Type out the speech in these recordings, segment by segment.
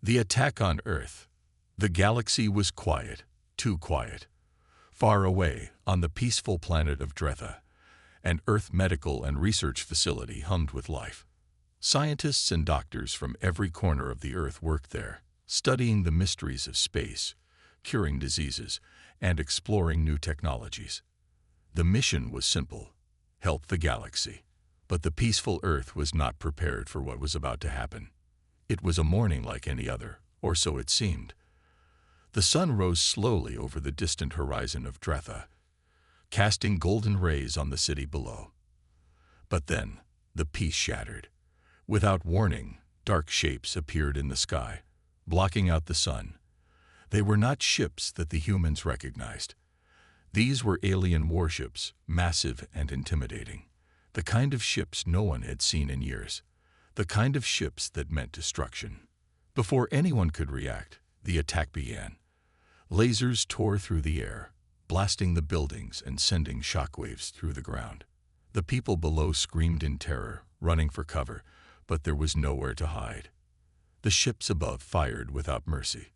The attack on Earth. The galaxy was quiet, too quiet. Far away, on the peaceful planet of Dretha, an Earth medical and research facility hummed with life. Scientists and doctors from every corner of the Earth worked there, studying the mysteries of space, curing diseases, and exploring new technologies. The mission was simple: help the galaxy. But the peaceful Earth was not prepared for what was about to happen. It was a morning like any other, or so it seemed. The sun rose slowly over the distant horizon of Dretha, casting golden rays on the city below. But then, the peace shattered. Without warning, dark shapes appeared in the sky, blocking out the sun. They were not ships that the humans recognized. These were alien warships, massive and intimidating. The kind of ships no one had seen in years. The kind of ships that meant destruction. Before anyone could react, the attack began. Lasers tore through the air, blasting the buildings and sending shockwaves through the ground. The people below screamed in terror, running for cover, but there was nowhere to hide. The ships above fired without mercy.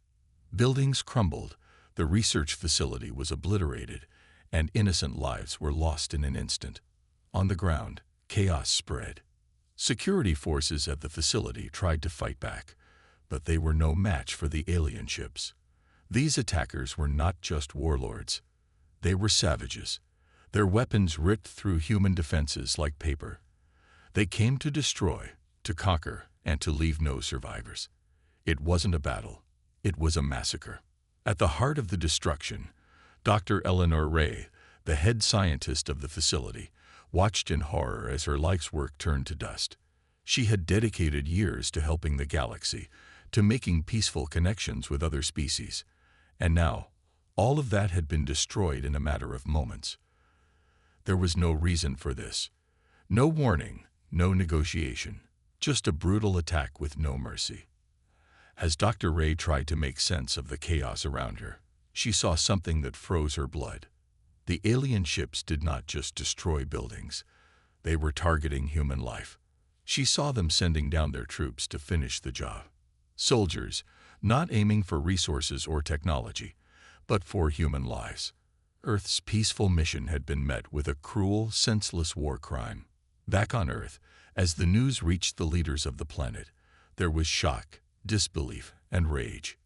Buildings crumbled, the research facility was obliterated, and innocent lives were lost in an instant. On the ground, chaos spread. Security forces at the facility tried to fight back, but they were no match for the alien ships. These attackers were not just warlords. They were savages. Their weapons ripped through human defenses like paper. They came to destroy, to conquer, and to leave no survivors. It wasn't a battle. It was a massacre. At the heart of the destruction, Dr. Eleanor Ray, the head scientist of the facility, watched in horror as her life's work turned to dust. She had dedicated years to helping the galaxy, to making peaceful connections with other species. And now, all of that had been destroyed in a matter of moments. There was no reason for this. No warning, no negotiation, just a brutal attack with no mercy. As Dr. Ray tried to make sense of the chaos around her, she saw something that froze her blood. The alien ships did not just destroy buildings. They were targeting human life. She saw them sending down their troops to finish the job. Soldiers, not aiming for resources or technology, but for human lives. Earth's peaceful mission had been met with a cruel, senseless war crime. Back on Earth, as the news reached the leaders of the planet, there was shock, disbelief, and rage.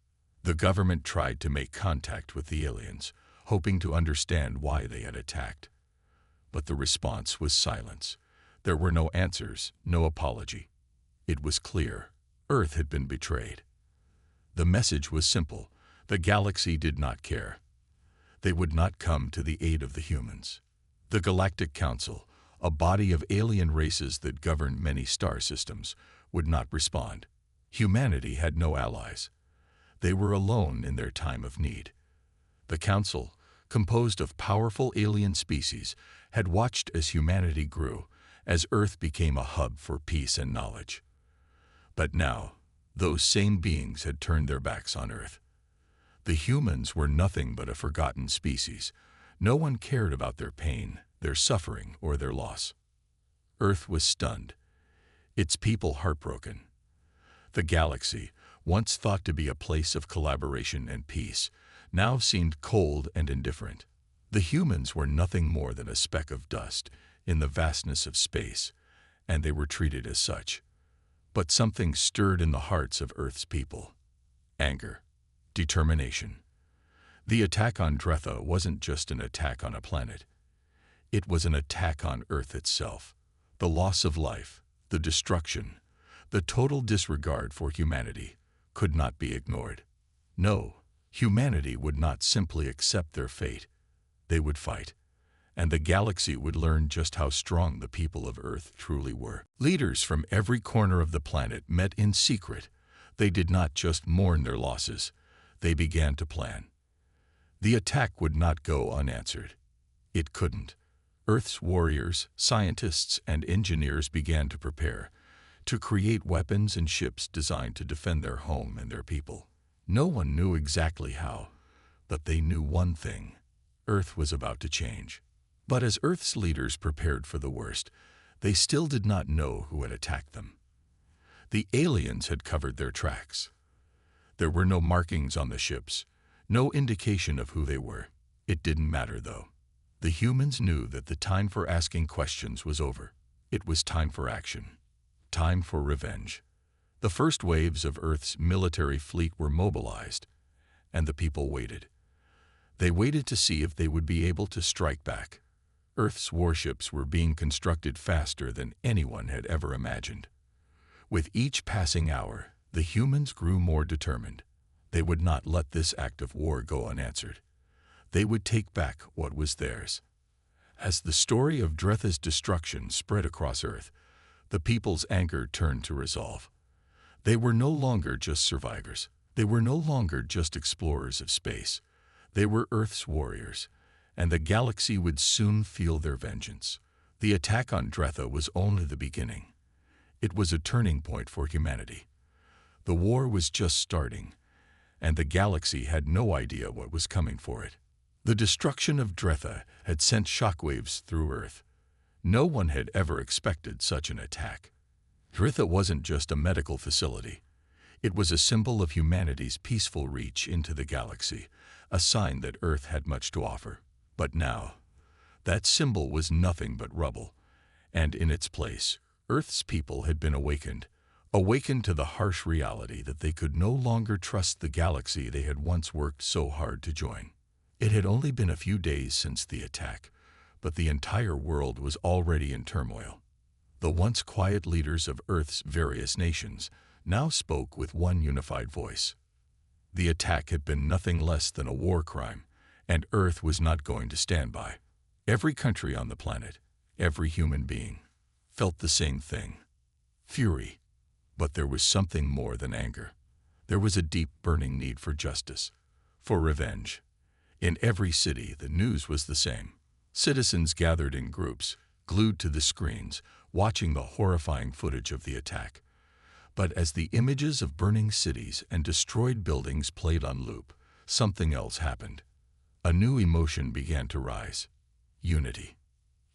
The government tried to make contact with the aliens, hoping to understand why they had attacked. But the response was silence. There were no answers, no apology. It was clear: Earth had been betrayed. The message was simple: the galaxy did not care. They would not come to the aid of the humans. The Galactic Council, a body of alien races that governed many star systems, would not respond. Humanity had no allies. They were alone in their time of need. The Council, composed of powerful alien species, had watched as humanity grew, as Earth became a hub for peace and knowledge. But now, those same beings had turned their backs on Earth. The humans were nothing but a forgotten species. No one cared about their pain, their suffering, or their loss. Earth was stunned, its people heartbroken. The galaxy, once thought to be a place of collaboration and peace, now seemed cold and indifferent. The humans were nothing more than a speck of dust in the vastness of space, and they were treated as such. But something stirred in the hearts of Earth's people: anger, determination. The attack on Dretha wasn't just an attack on a planet. It was an attack on Earth itself. The loss of life, the destruction, the total disregard for humanity could not be ignored. No, humanity would not simply accept their fate. They would fight, and the galaxy would learn just how strong the people of Earth truly were. Leaders from every corner of the planet met in secret. They did not just mourn their losses. They began to plan. The attack would not go unanswered. It couldn't. Earth's warriors, scientists, and engineers began to prepare, to create weapons and ships designed to defend their home and their people. No one knew exactly how, but they knew one thing: Earth was about to change. But as Earth's leaders prepared for the worst, they still did not know who had attacked them. The aliens had covered their tracks. There were no markings on the ships, no indication of who they were. It didn't matter, though. The humans knew that the time for asking questions was over. It was time for action. Time for revenge. The first waves of Earth's military fleet were mobilized, and the people waited. They waited to see if they would be able to strike back. Earth's warships were being constructed faster than anyone had ever imagined. With each passing hour, the humans grew more determined. They would not let this act of war go unanswered. They would take back what was theirs. As the story of Dretha's destruction spread across Earth, the people's anger turned to resolve. They were no longer just survivors. They were no longer just explorers of space. They were Earth's warriors, and the galaxy would soon feel their vengeance. The attack on Dretha was only the beginning. It was a turning point for humanity. The war was just starting, and the galaxy had no idea what was coming for it. The destruction of Dretha had sent shockwaves through Earth. No one had ever expected such an attack. Dretha wasn't just a medical facility. It was a symbol of humanity's peaceful reach into the galaxy, a sign that Earth had much to offer. But now, that symbol was nothing but rubble, and in its place, Earth's people had been awakened to the harsh reality that they could no longer trust the galaxy they had once worked so hard to join. It had only been a few days since the attack, but the entire world was already in turmoil. The once quiet leaders of Earth's various nations now spoke with one unified voice. The attack had been nothing less than a war crime, and Earth was not going to stand by. Every country on the planet, every human being, felt the same thing: fury. But there was something more than anger. There was a deep, burning need for justice, for revenge. In every city, the news was the same. Citizens gathered in groups, glued to the screens, watching the horrifying footage of the attack. But as the images of burning cities and destroyed buildings played on loop, something else happened. A new emotion began to rise: unity.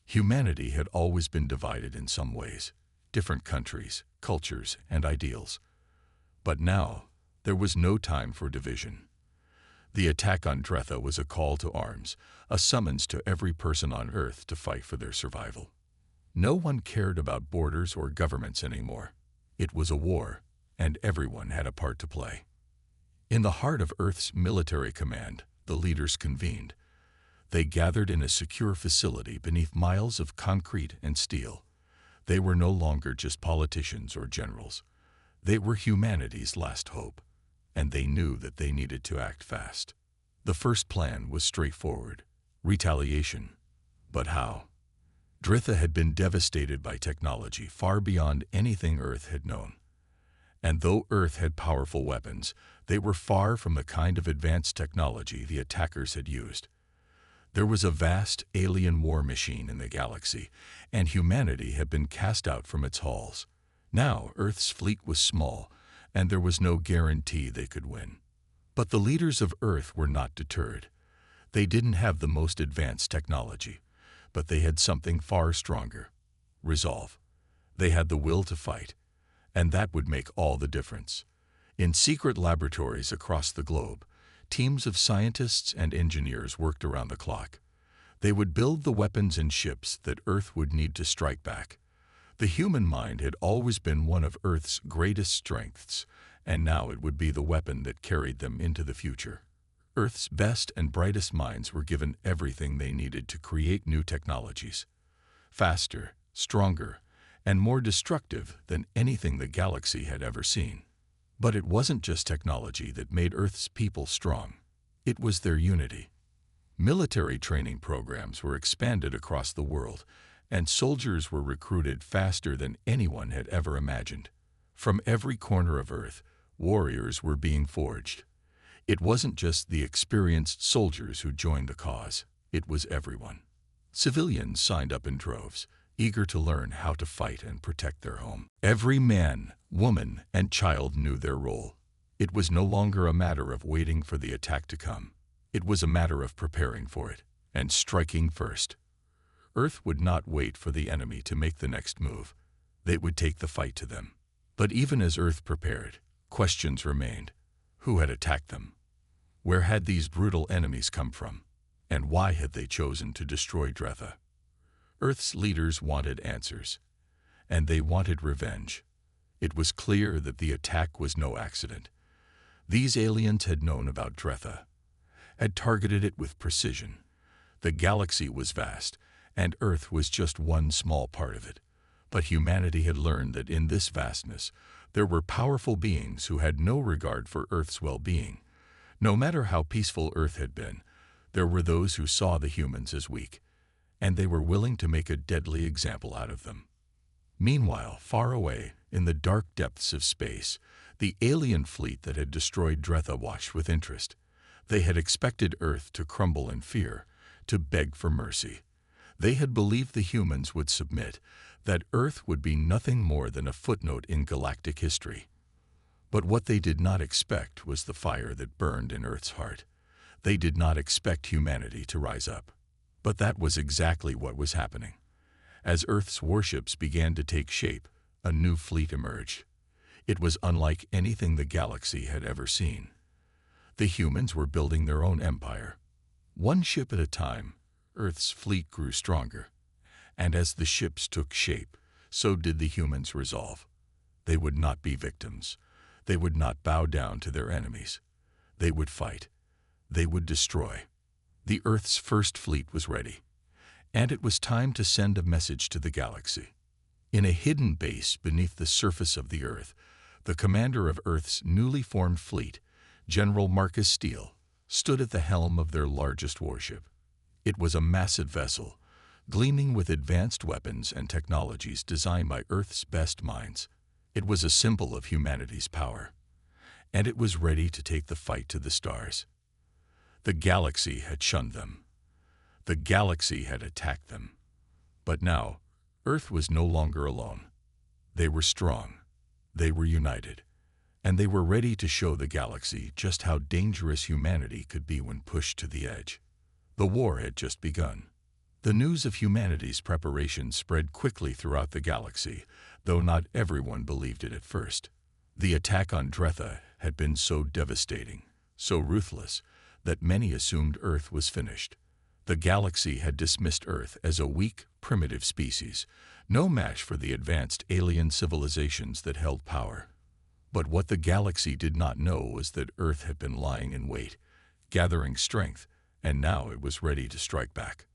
Humanity had always been divided in some ways, different countries, cultures, and ideals. But now, there was no time for division. The attack on Dretha was a call to arms, a summons to every person on Earth to fight for their survival. No one cared about borders or governments anymore. It was a war, and everyone had a part to play. In the heart of Earth's military command, the leaders convened. They gathered in a secure facility beneath miles of concrete and steel. They were no longer just politicians or generals. They were humanity's last hope, and they knew that they needed to act fast. The first plan was straightforward: retaliation. But how? Dretha had been devastated by technology far beyond anything Earth had known. And though Earth had powerful weapons, they were far from the kind of advanced technology the attackers had used. There was a vast alien war machine in the galaxy, and humanity had been cast out from its halls. Now Earth's fleet was small, and there was no guarantee they could win. But the leaders of Earth were not deterred. They didn't have the most advanced technology, but they had something far stronger: resolve. They had the will to fight, and that would make all the difference. In secret laboratories across the globe, teams of scientists and engineers worked around the clock. They would build the weapons and ships that Earth would need to strike back. The human mind had always been one of Earth's greatest strengths, and now it would be the weapon that carried them into the future. Earth's best and brightest minds were given everything they needed to create new technologies, faster, stronger, and more destructive than anything the galaxy had ever seen. But it wasn't just technology that made Earth's people strong. It was their unity. Military training programs were expanded across the world, and soldiers were recruited faster than anyone had ever imagined. From every corner of Earth, warriors were being forged. It wasn't just the experienced soldiers who joined the cause. It was everyone. Civilians signed up in droves, eager to learn how to fight and protect their home. Every man, woman, and child knew their role. It was no longer a matter of waiting for the attack to come. It was a matter of preparing for it and striking first. Earth would not wait for the enemy to make the next move. They would take the fight to them. But even as Earth prepared, questions remained. Who had attacked them? Where had these brutal enemies come from? And why had they chosen to destroy Dretha? Earth's leaders wanted answers, and they wanted revenge. It was clear that the attack was no accident. These aliens had known about Dretha, had targeted it with precision. The galaxy was vast, and Earth was just one small part of it. But humanity had learned that in this vastness, there were powerful beings who had no regard for Earth's well-being. No matter how peaceful Earth had been, there were those who saw the humans as weak, and they were willing to make a deadly example out of them. Meanwhile, far away, in the dark depths of space, the alien fleet that had destroyed Dretha watched with interest. They had expected Earth to crumble in fear, to beg for mercy. They had believed the humans would submit, that Earth would be nothing more than a footnote in galactic history. But what they did not expect was the fire that burned in Earth's heart. They did not expect humanity to rise up. But that was exactly what was happening. As Earth's warships began to take shape, a new fleet emerged. It was unlike anything the galaxy had ever seen. The humans were building their own empire. One ship at a time, Earth's fleet grew stronger. And as the ships took shape, so did the humans resolve. They would not be victims. They would not bow down to their enemies. They would fight. They would destroy. The Earth's first fleet was ready, and it was time to send a message to the galaxy. In a hidden base beneath the surface of the Earth, the commander of Earth's newly formed fleet, General Marcus Steele, stood at the helm of their largest warship. It was a massive vessel, gleaming with advanced weapons and technologies designed by Earth's best minds. It was a symbol of humanity's power, and it was ready to take the fight to the stars. The galaxy had shunned them. The galaxy had attacked them. But now, Earth was no longer alone. They were strong. They were united. And they were ready to show the galaxy just how dangerous humanity could be when pushed to the edge. The war had just begun. The news of humanity's preparations spread quickly throughout the galaxy, though not everyone believed it at first. The attack on Dretha had been so devastating, so ruthless, that many assumed Earth was finished. The galaxy had dismissed Earth as a weak, primitive species, no match for the advanced alien civilizations that held power. But what the galaxy did not know was that Earth had been lying in wait, gathering strength, and now it was ready to strike back.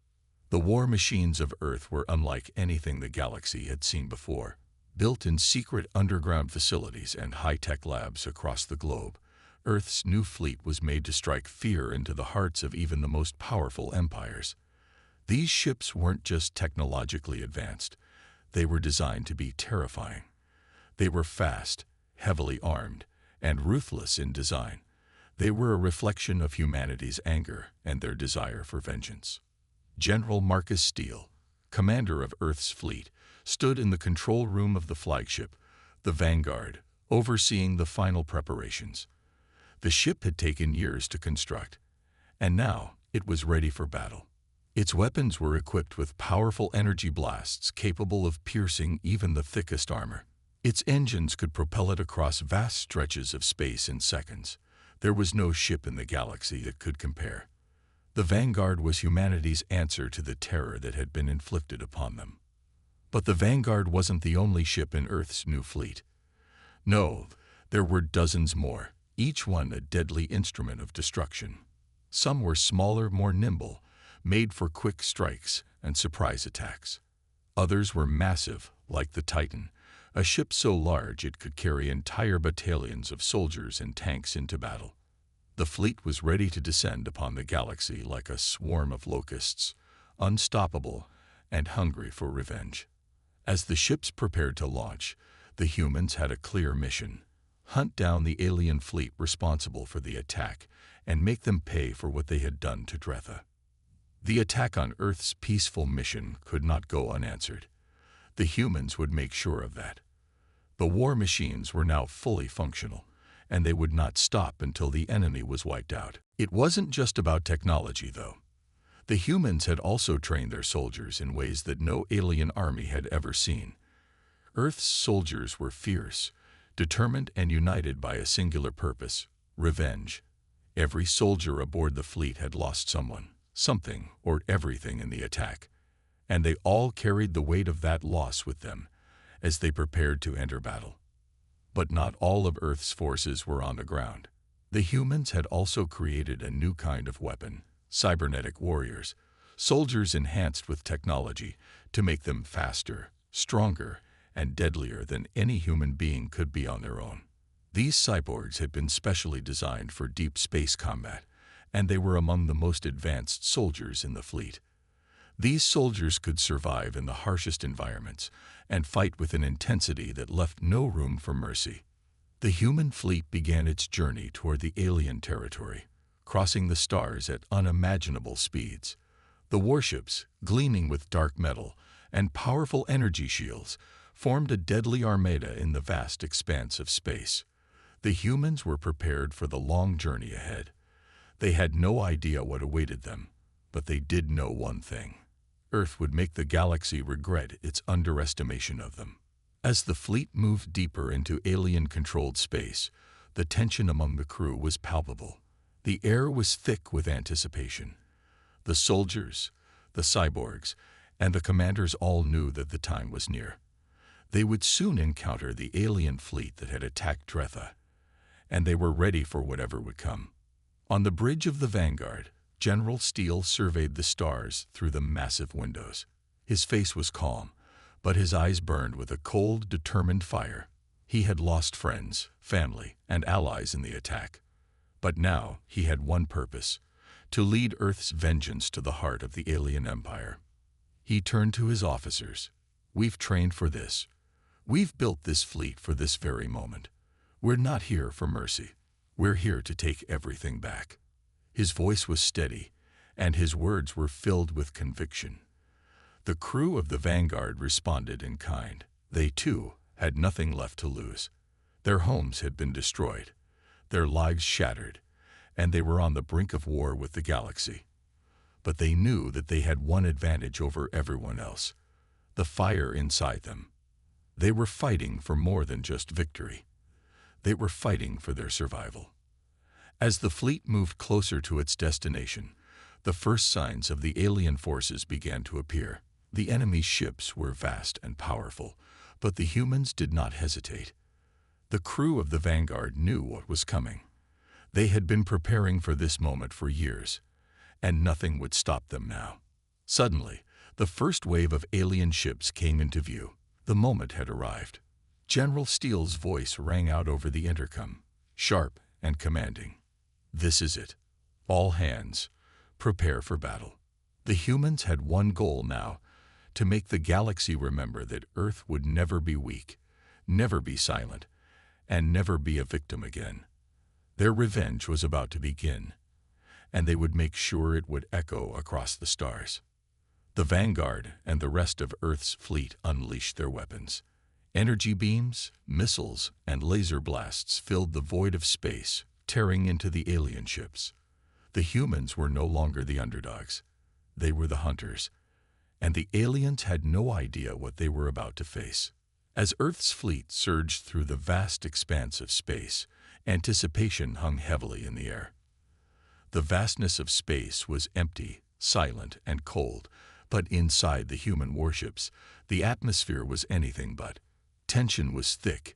The war machines of Earth were unlike anything the galaxy had seen before. Built in secret underground facilities and high-tech labs across the globe, Earth's new fleet was made to strike fear into the hearts of even the most powerful empires. These ships weren't just technologically advanced. They were designed to be terrifying. They were fast, heavily armed, and ruthless in design. They were a reflection of humanity's anger and their desire for vengeance. General Marcus Steele, commander of Earth's fleet, stood in the control room of the flagship, the Vanguard, overseeing the final preparations. The ship had taken years to construct, and now it was ready for battle. Its weapons were equipped with powerful energy blasts capable of piercing even the thickest armor. Its engines could propel it across vast stretches of space in seconds. There was no ship in the galaxy that could compare. The Vanguard was humanity's answer to the terror that had been inflicted upon them. But the Vanguard wasn't the only ship in Earth's new fleet. No, there were dozens more, each one a deadly instrument of destruction. Some were smaller, more nimble, made for quick strikes and surprise attacks. Others were massive, like the Titan, a ship so large it could carry entire battalions of soldiers and tanks into battle. The fleet was ready to descend upon the galaxy like a swarm of locusts, unstoppable and hungry for revenge. As the ships prepared to launch, the humans had a clear mission: hunt down the alien fleet responsible for the attack and make them pay for what they had done to Dretha. The attack on Earth's peaceful mission could not go unanswered. The humans would make sure of that. The war machines were now fully functional, and they would not stop until the enemy was wiped out. It wasn't just about technology, though. The humans had also trained their soldiers in ways that no alien army had ever seen. Earth's soldiers were fierce, determined and united by a singular purpose: Revenge. Every soldier aboard the fleet had lost someone, something, or everything in the attack, and they all carried the weight of that loss with them as they prepared to enter battle. But not all of Earth's forces were on the ground. The humans had also created a new kind of weapon, cybernetic warriors, soldiers enhanced with technology to make them faster, stronger, and deadlier than any human being could be on their own. These cyborgs had been specially designed for deep space combat, and they were among the most advanced soldiers in the fleet. These soldiers could survive in the harshest environments and fight with an intensity that left no room for mercy. The human fleet began its journey toward the alien territory, crossing the stars at unimaginable speeds. The warships, gleaming with dark metal and powerful energy shields, formed a deadly armada in the vast expanse of space. The humans were prepared for the long journey ahead. They had no idea what awaited them, but they did know one thing. Earth would make the galaxy regret its underestimation of them. As the fleet moved deeper into alien-controlled space, the tension among the crew was palpable. The air was thick with anticipation. The soldiers, the cyborgs, and the commanders all knew that the time was near. They would soon encounter the alien fleet that had attacked Dretha, and they were ready for whatever would come. On the bridge of the Vanguard, General Steele surveyed the stars through the massive windows. His face was calm, but his eyes burned with a cold, determined fire. He had lost friends, family, and allies in the attack. But now he had one purpose: to lead Earth's vengeance to the heart of the alien empire. He turned to his officers. "We've trained for this. We've built this fleet for this very moment. We're not here for mercy. We're here to take everything back." His voice was steady, and his words were filled with conviction. The crew of the Vanguard responded in kind. They, too, had nothing left to lose. Their homes had been destroyed, their lives shattered, and they were on the brink of war with the galaxy. But they knew that they had one advantage over everyone else: the fire inside them. They were fighting for more than just victory. They were fighting for their survival. As the fleet moved closer to its destination, the first signs of the alien forces began to appear. The enemy's ships were vast and powerful, but the humans did not hesitate. The crew of the Vanguard knew what was coming. They had been preparing for this moment for years, and nothing would stop them now. Suddenly, the first wave of alien ships came into view. The moment had arrived. General Steele's voice rang out over the intercom, sharp and commanding. "This is it. All hands, prepare for battle." The humans had one goal now: to make the galaxy remember that Earth would never be weak, never be silent, and never be a victim again. Their revenge was about to begin, and they would make sure it would echo across the stars. The Vanguard and the rest of Earth's fleet unleashed their weapons. Energy beams, missiles, and laser blasts filled the void of space, tearing into the alien ships. The humans were no longer the underdogs. They were the hunters, and the aliens had no idea what they were about to face. As Earth's fleet surged through the vast expanse of space, anticipation hung heavily in the air. The vastness of space was empty, silent, and cold, but inside the human warships, the atmosphere was anything but. Tension was thick,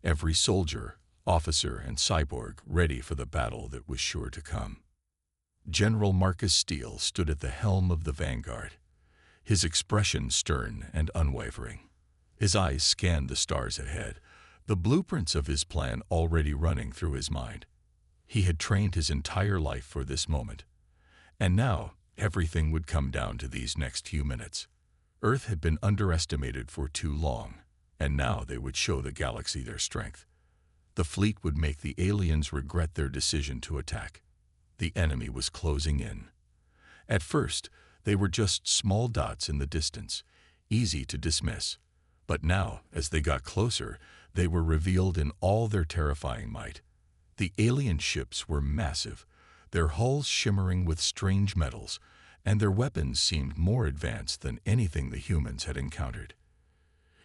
every soldier, officer, and cyborg ready for the battle that was sure to come. General Marcus Steele stood at the helm of the Vanguard, his expression stern and unwavering. His eyes scanned the stars ahead, the blueprints of his plan already running through his mind. He had trained his entire life for this moment, and now everything would come down to these next few minutes. Earth had been underestimated for too long, and now they would show the galaxy their strength. The fleet would make the aliens regret their decision to attack. The enemy was closing in. At first, they were just small dots in the distance, easy to dismiss. But now, as they got closer, they were revealed in all their terrifying might. The alien ships were massive, their hulls shimmering with strange metals, and their weapons seemed more advanced than anything the humans had encountered.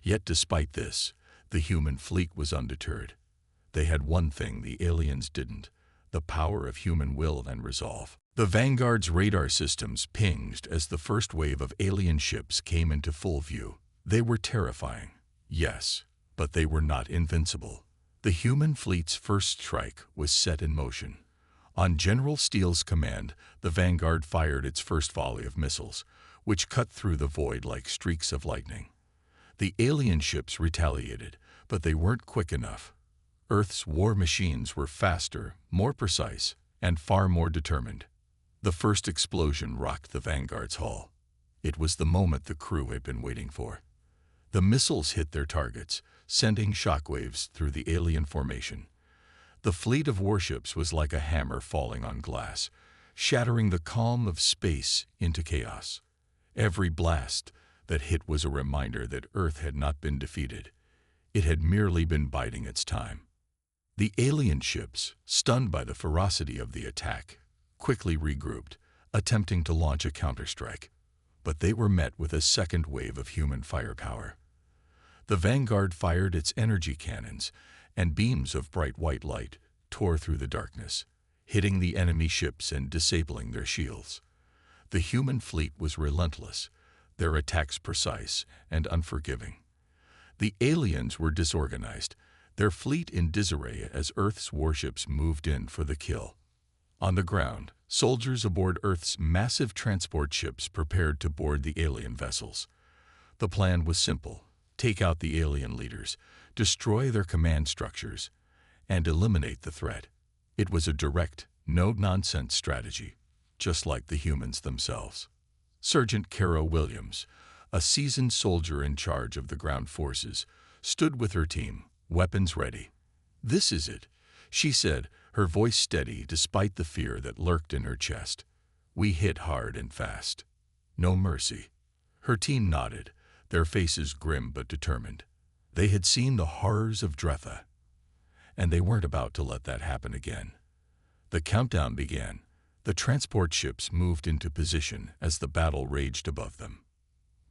Yet despite this, the human fleet was undeterred. They had one thing the aliens didn't: the power of human will and resolve. The Vanguard's radar systems pinged as the first wave of alien ships came into full view. They were terrifying, yes, but they were not invincible. The human fleet's first strike was set in motion. On General Steele's command, the Vanguard fired its first volley of missiles, which cut through the void like streaks of lightning. The alien ships retaliated, but they weren't quick enough. Earth's war machines were faster, more precise, and far more determined. The first explosion rocked the Vanguard's hull. It was the moment the crew had been waiting for. The missiles hit their targets, sending shockwaves through the alien formation. The fleet of warships was like a hammer falling on glass, shattering the calm of space into chaos. Every blast that hit was a reminder that Earth had not been defeated. It had merely been biding its time. The alien ships, stunned by the ferocity of the attack, quickly regrouped, attempting to launch a counterstrike. But they were met with a second wave of human firepower. The Vanguard fired its energy cannons, and beams of bright white light tore through the darkness, hitting the enemy ships and disabling their shields. The human fleet was relentless, their attacks precise and unforgiving. The aliens were disorganized, their fleet in disarray as Earth's warships moved in for the kill. On the ground, soldiers aboard Earth's massive transport ships prepared to board the alien vessels. The plan was simple: take out the alien leaders, destroy their command structures, and eliminate the threat. It was a direct, no-nonsense strategy, just like the humans themselves. Sergeant Kara Williams, a seasoned soldier in charge of the ground forces, stood with her team, weapons ready. "This is it," she said, her voice steady despite the fear that lurked in her chest. "We hit hard and fast. No mercy." Her team nodded, their faces grim but determined. They had seen the horrors of Dretha, and they weren't about to let that happen again. The countdown began. The transport ships moved into position as the battle raged above them.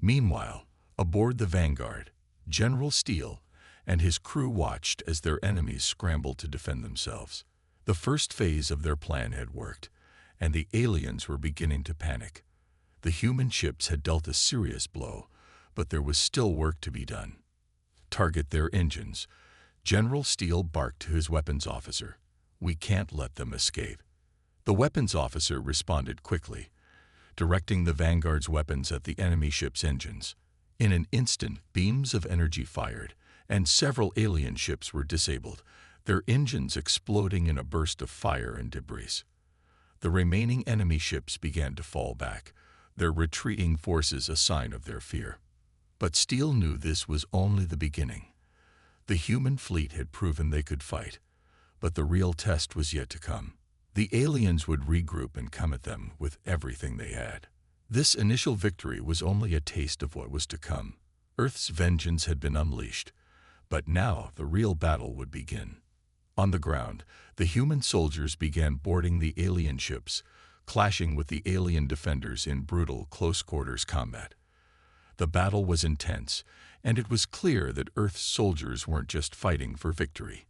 Meanwhile, aboard the Vanguard, General Steele and his crew watched as their enemies scrambled to defend themselves. The first phase of their plan had worked, and the aliens were beginning to panic. The human ships had dealt a serious blow, but there was still work to be done. "Target their engines," General Steele barked to his weapons officer. "We can't let them escape." The weapons officer responded quickly, directing the Vanguard's weapons at the enemy ship's engines. In an instant, beams of energy fired, and several alien ships were disabled, their engines exploding in a burst of fire and debris. The remaining enemy ships began to fall back, their retreating forces a sign of their fear. But Steele knew this was only the beginning. The human fleet had proven they could fight, but the real test was yet to come. The aliens would regroup and come at them with everything they had. This initial victory was only a taste of what was to come. Earth's vengeance had been unleashed, but now the real battle would begin. On the ground, the human soldiers began boarding the alien ships, clashing with the alien defenders in brutal close-quarters combat. The battle was intense, and it was clear that Earth's soldiers weren't just fighting for victory.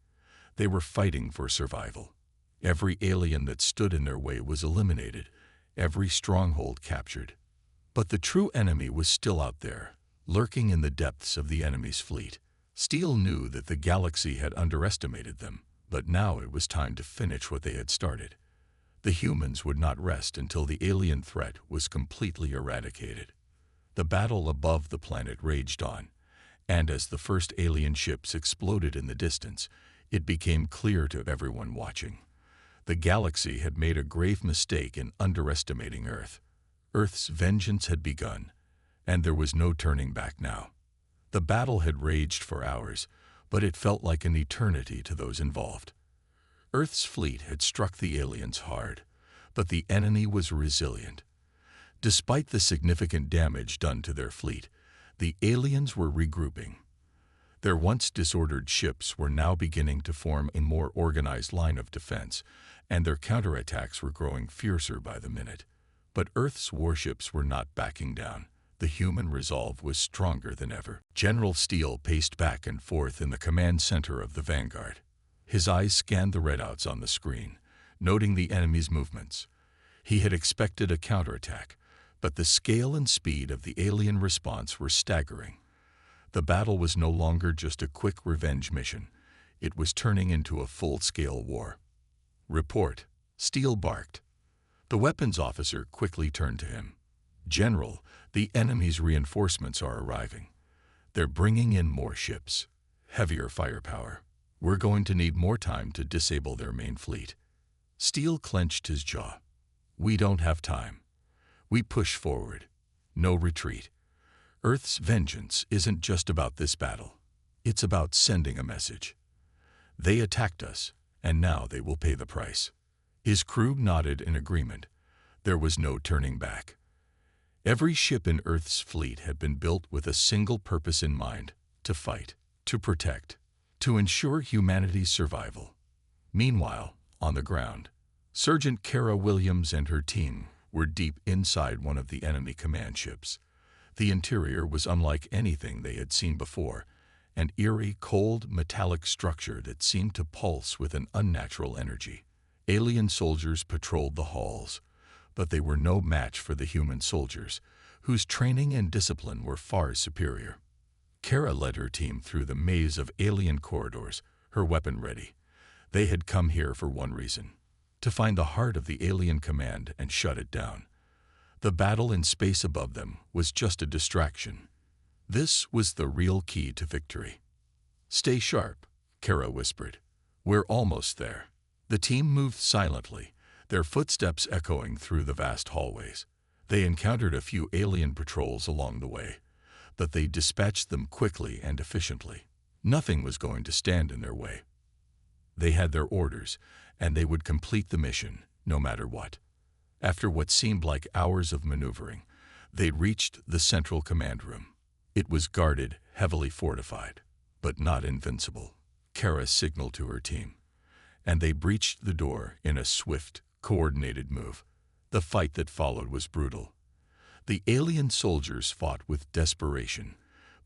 They were fighting for survival. Every alien that stood in their way was eliminated, every stronghold captured. But the true enemy was still out there, lurking in the depths of the enemy's fleet. Steele knew that the galaxy had underestimated them, but now it was time to finish what they had started. The humans would not rest until the alien threat was completely eradicated. The battle above the planet raged on, and as the first alien ships exploded in the distance, it became clear to everyone watching. The galaxy had made a grave mistake in underestimating Earth. Earth's vengeance had begun, and there was no turning back now. The battle had raged for hours, but it felt like an eternity to those involved. Earth's fleet had struck the aliens hard, but the enemy was resilient. Despite the significant damage done to their fleet, the aliens were regrouping. Their once disordered ships were now beginning to form a more organized line of defense, and their counterattacks were growing fiercer by the minute. But Earth's warships were not backing down. The human resolve was stronger than ever. General Steele paced back and forth in the command center of the Vanguard. His eyes scanned the readouts on the screen, noting the enemy's movements. He had expected a counterattack, but the scale and speed of the alien response were staggering. The battle was no longer just a quick revenge mission. It was turning into a full-scale war. "Report," Steele barked. The weapons officer quickly turned to him. "General, the enemy's reinforcements are arriving. They're bringing in more ships, heavier firepower. We're going to need more time to disable their main fleet." Steele clenched his jaw. "We don't have time. We push forward. No retreat. Earth's vengeance isn't just about this battle. It's about sending a message. They attacked us, and now they will pay the price." His crew nodded in agreement. There was no turning back. Every ship in Earth's fleet had been built with a single purpose in mind: to fight, to protect, to ensure humanity's survival. Meanwhile, on the ground, Sergeant Kara Williams and her team were deep inside one of the enemy command ships. The interior was unlike anything they had seen before, an eerie, cold, metallic structure that seemed to pulse with an unnatural energy. Alien soldiers patrolled the halls, but they were no match for the human soldiers, whose training and discipline were far superior. Kara led her team through the maze of alien corridors, her weapon ready. They had come here for one reason: to find the heart of the alien command and shut it down. The battle in space above them was just a distraction. This was the real key to victory. "Stay sharp," Kara whispered. "We're almost there." The team moved silently, their footsteps echoing through the vast hallways. They encountered a few alien patrols along the way, but they dispatched them quickly and efficiently. Nothing was going to stand in their way. They had their orders, and they would complete the mission, no matter what. After what seemed like hours of maneuvering, they reached the central command room. It was guarded, heavily fortified, but not invincible. Kara signaled to her team, and they breached the door in a swift, coordinated move. The fight that followed was brutal. The alien soldiers fought with desperation,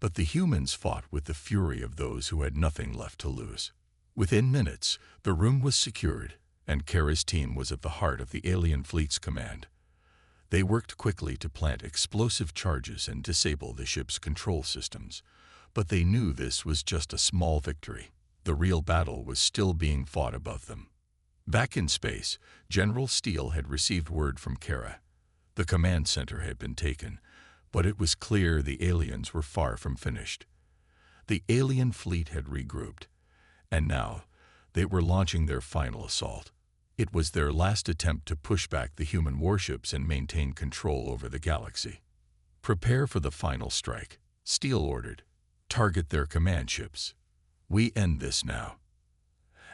but the humans fought with the fury of those who had nothing left to lose. Within minutes, the room was secured, and Kara's team was at the heart of the alien fleet's command. They worked quickly to plant explosive charges and disable the ship's control systems, but they knew this was just a small victory. The real battle was still being fought above them. Back in space, General Steele had received word from Kara. The command center had been taken, but it was clear the aliens were far from finished. The alien fleet had regrouped, and now they were launching their final assault. It was their last attempt to push back the human warships and maintain control over the galaxy. "Prepare for the final strike," Steele ordered. "Target their command ships. We end this now."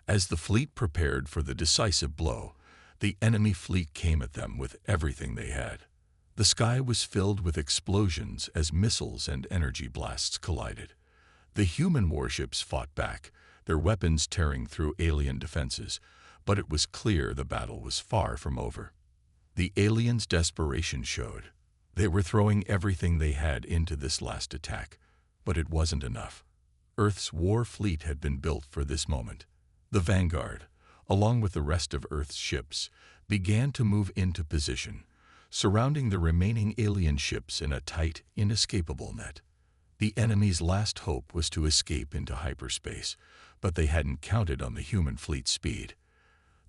As the fleet prepared for the decisive blow, the enemy fleet came at them with everything they had. The sky was filled with explosions as missiles and energy blasts collided. The human warships fought back, their weapons tearing through alien defenses, but it was clear the battle was far from over. The aliens' desperation showed. They were throwing everything they had into this last attack, but it wasn't enough. Earth's war fleet had been built for this moment. The Vanguard, along with the rest of Earth's ships, began to move into position, surrounding the remaining alien ships in a tight, inescapable net. The enemy's last hope was to escape into hyperspace, but they hadn't counted on the human fleet's speed.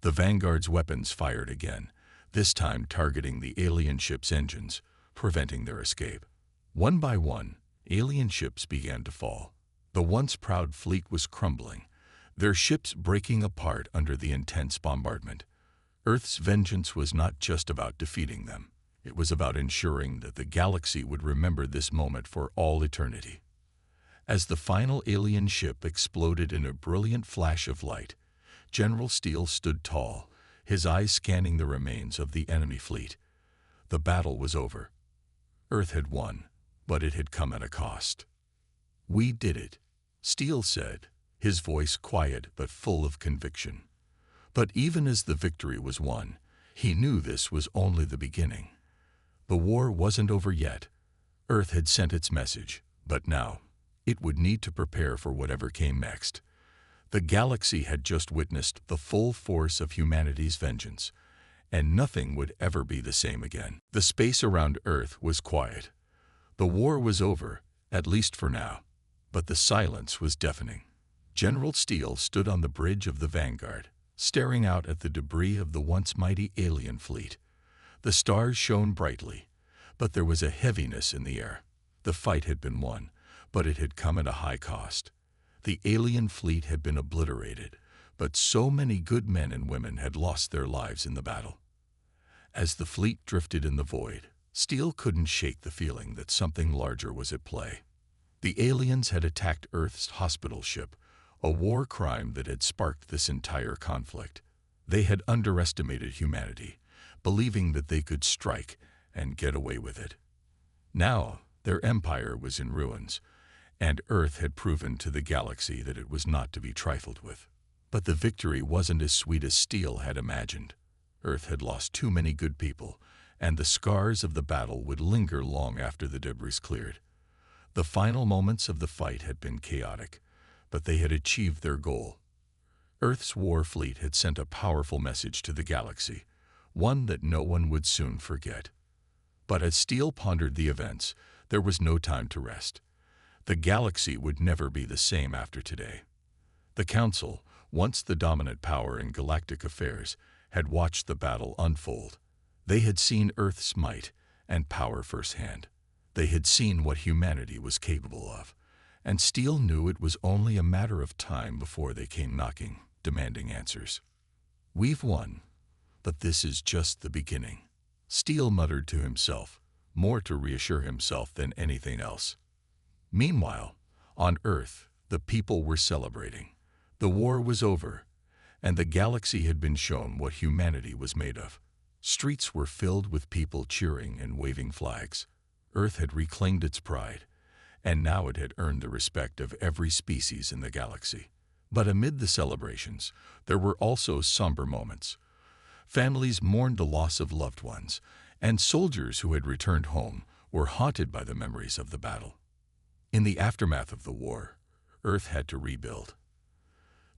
The Vanguard's weapons fired again, this time targeting the alien ship's engines, preventing their escape. One by one, alien ships began to fall. The once proud fleet was crumbling, their ships breaking apart under the intense bombardment. Earth's vengeance was not just about defeating them. It was about ensuring that the galaxy would remember this moment for all eternity. As the final alien ship exploded in a brilliant flash of light, General Steele stood tall, his eyes scanning the remains of the enemy fleet. The battle was over. Earth had won, but it had come at a cost. "We did it," Steele said, his voice quiet but full of conviction. But even as the victory was won, he knew this was only the beginning. The war wasn't over yet. Earth had sent its message, but now it would need to prepare for whatever came next. The galaxy had just witnessed the full force of humanity's vengeance, and nothing would ever be the same again. The space around Earth was quiet. The war was over, at least for now, but the silence was deafening. General Steele stood on the bridge of the Vanguard, staring out at the debris of the once mighty alien fleet. The stars shone brightly, but there was a heaviness in the air. The fight had been won, but it had come at a high cost. The alien fleet had been obliterated, but so many good men and women had lost their lives in the battle. As the fleet drifted in the void, Steele couldn't shake the feeling that something larger was at play. The aliens had attacked Earth's hospital ship, a war crime that had sparked this entire conflict. They had underestimated humanity, believing that they could strike and get away with it. Now, their empire was in ruins, and Earth had proven to the galaxy that it was not to be trifled with. But the victory wasn't as sweet as Steele had imagined. Earth had lost too many good people, and the scars of the battle would linger long after the debris cleared. The final moments of the fight had been chaotic, but they had achieved their goal. Earth's war fleet had sent a powerful message to the galaxy, one that no one would soon forget. But as Steele pondered the events, there was no time to rest. The galaxy would never be the same after today. The Council, once the dominant power in galactic affairs, had watched the battle unfold. They had seen Earth's might and power firsthand. They had seen what humanity was capable of, and Steele knew it was only a matter of time before they came knocking, demanding answers. "We've won, but this is just the beginning," Steele muttered to himself, more to reassure himself than anything else. Meanwhile, on Earth, the people were celebrating. The war was over, and the galaxy had been shown what humanity was made of. Streets were filled with people cheering and waving flags. Earth had reclaimed its pride, and now it had earned the respect of every species in the galaxy. But amid the celebrations, there were also somber moments. Families mourned the loss of loved ones, and soldiers who had returned home were haunted by the memories of the battle. In the aftermath of the war, Earth had to rebuild.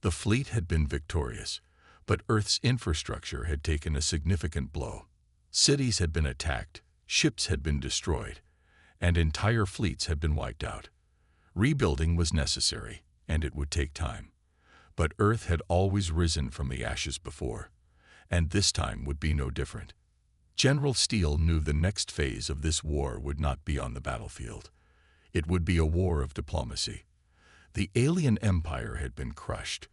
The fleet had been victorious, but Earth's infrastructure had taken a significant blow. Cities had been attacked, ships had been destroyed, and entire fleets had been wiped out. Rebuilding was necessary, and it would take time. But Earth had always risen from the ashes before, and this time would be no different. General Steele knew the next phase of this war would not be on the battlefield. It would be a war of diplomacy. The alien empire had been crushed,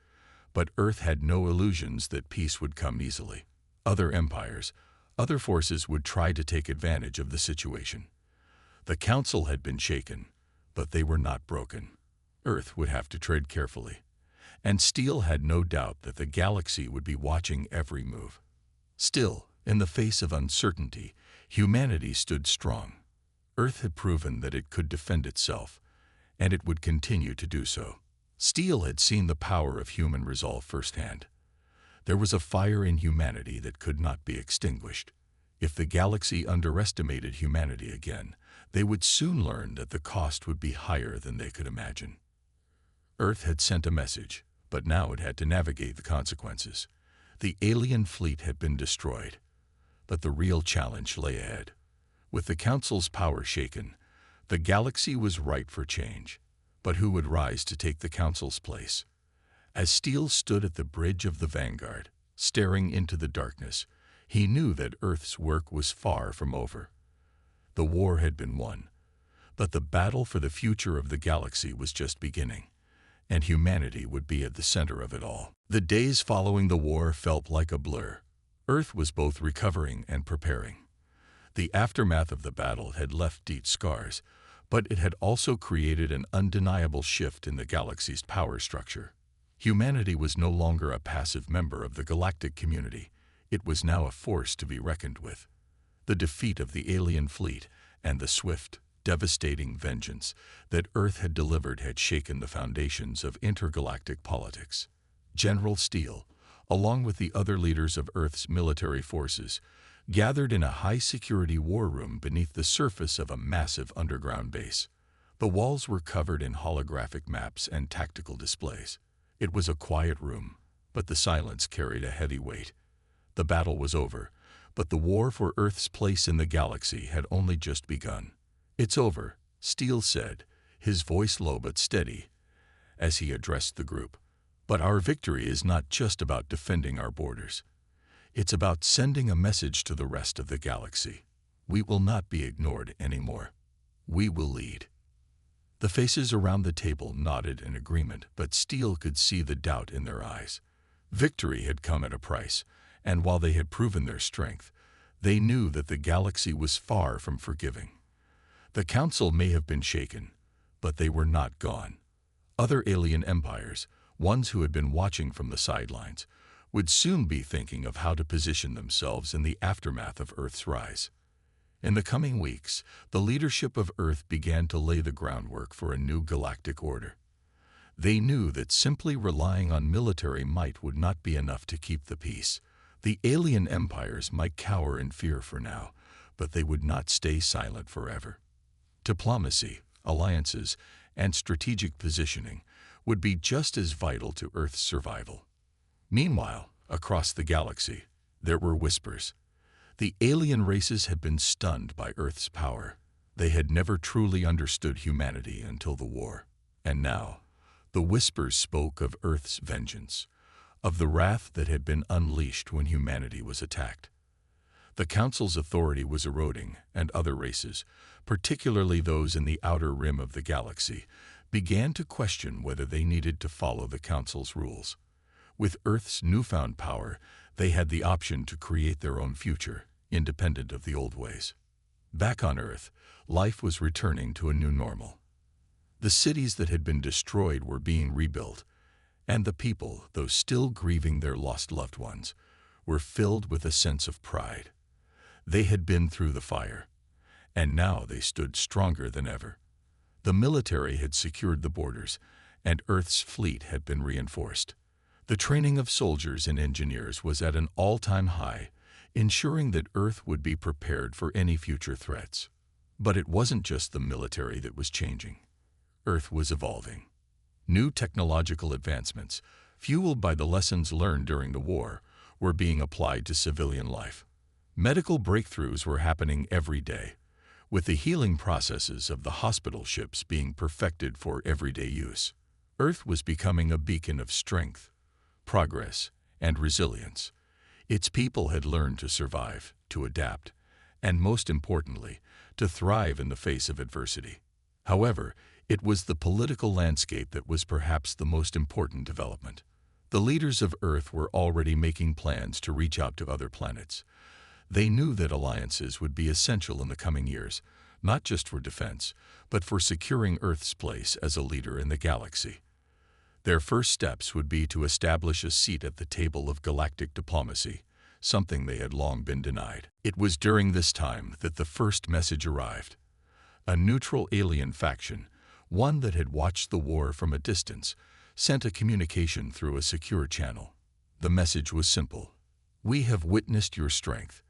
but Earth had no illusions that peace would come easily. Other empires, other forces would try to take advantage of the situation. The Council had been shaken, but they were not broken. Earth would have to tread carefully, and Steele had no doubt that the galaxy would be watching every move. Still, in the face of uncertainty, humanity stood strong. Earth had proven that it could defend itself, and it would continue to do so. Steele had seen the power of human resolve firsthand. There was a fire in humanity that could not be extinguished. If the galaxy underestimated humanity again, they would soon learn that the cost would be higher than they could imagine. Earth had sent a message, but now it had to navigate the consequences. The alien fleet had been destroyed, but the real challenge lay ahead. With the Council's power shaken, the galaxy was ripe for change. But who would rise to take the Council's place? As Steele stood at the bridge of the Vanguard, staring into the darkness, he knew that Earth's work was far from over. The war had been won, but the battle for the future of the galaxy was just beginning, and humanity would be at the center of it all. The days following the war felt like a blur. Earth was both recovering and preparing. The aftermath of the battle had left deep scars, but it had also created an undeniable shift in the galaxy's power structure. Humanity was no longer a passive member of the galactic community. It was now a force to be reckoned with. The defeat of the alien fleet and the swift, devastating vengeance that Earth had delivered had shaken the foundations of intergalactic politics. General Steele, along with the other leaders of Earth's military forces, gathered in a high-security war room beneath the surface of a massive underground base. The walls were covered in holographic maps and tactical displays. It was a quiet room, but the silence carried a heavy weight. The battle was over, but the war for Earth's place in the galaxy had only just begun. "It's over," Steele said, his voice low but steady, as he addressed the group. "But our victory is not just about defending our borders. It's about sending a message to the rest of the galaxy. We will not be ignored anymore. We will lead." The faces around the table nodded in agreement, but Steele could see the doubt in their eyes. Victory had come at a price, and while they had proven their strength, they knew that the galaxy was far from forgiving. The Council may have been shaken, but they were not gone. Other alien empires, ones who had been watching from the sidelines, would soon be thinking of how to position themselves in the aftermath of Earth's rise. In the coming weeks, the leadership of Earth began to lay the groundwork for a new galactic order. They knew that simply relying on military might would not be enough to keep the peace. The alien empires might cower in fear for now, but they would not stay silent forever. Diplomacy, alliances, and strategic positioning would be just as vital to Earth's survival. Meanwhile, across the galaxy, there were whispers. The alien races had been stunned by Earth's power. They had never truly understood humanity until the war. And now, the whispers spoke of Earth's vengeance, of the wrath that had been unleashed when humanity was attacked. The Council's authority was eroding, and other races, particularly those in the outer rim of the galaxy, began to question whether they needed to follow the Council's rules. With Earth's newfound power, they had the option to create their own future, independent of the old ways. Back on Earth, life was returning to a new normal. The cities that had been destroyed were being rebuilt, and the people, though still grieving their lost loved ones, were filled with a sense of pride. They had been through the fire, and now they stood stronger than ever. The military had secured the borders, and Earth's fleet had been reinforced. The training of soldiers and engineers was at an all-time high, ensuring that Earth would be prepared for any future threats. But it wasn't just the military that was changing. Earth was evolving. New technological advancements, fueled by the lessons learned during the war, were being applied to civilian life. Medical breakthroughs were happening every day, with the healing processes of the hospital ships being perfected for everyday use. Earth was becoming a beacon of strength, progress, and resilience. Its people had learned to survive, to adapt, and most importantly, to thrive in the face of adversity. However, it was the political landscape that was perhaps the most important development. The leaders of Earth were already making plans to reach out to other planets. They knew that alliances would be essential in the coming years, not just for defense, but for securing Earth's place as a leader in the galaxy. Their first steps would be to establish a seat at the table of galactic diplomacy, something they had long been denied. It was during this time that the first message arrived. A neutral alien faction, one that had watched the war from a distance, sent a communication through a secure channel. The message was simple. "We have witnessed your strength.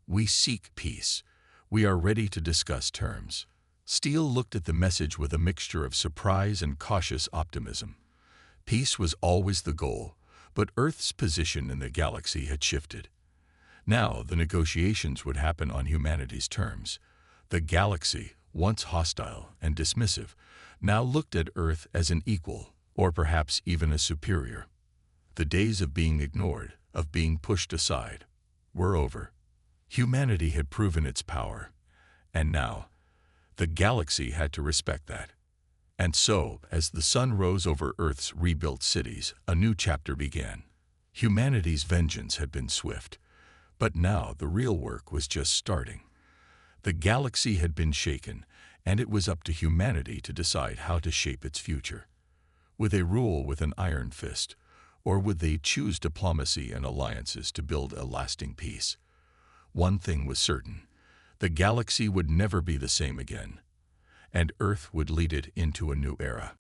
We seek peace. We are ready to discuss terms." Steele looked at the message with a mixture of surprise and cautious optimism. Peace was always the goal, but Earth's position in the galaxy had shifted. Now the negotiations would happen on humanity's terms. The galaxy, once hostile and dismissive, now looked at Earth as an equal, or perhaps even a superior. The days of being ignored, of being pushed aside, were over. Humanity had proven its power, and now the galaxy had to respect that. And so, as the sun rose over Earth's rebuilt cities, a new chapter began. Humanity's vengeance had been swift, but now the real work was just starting. The galaxy had been shaken, and it was up to humanity to decide how to shape its future. Would they rule with an iron fist, or would they choose diplomacy and alliances to build a lasting peace? One thing was certain: the galaxy would never be the same again, and Earth would lead it into a new era.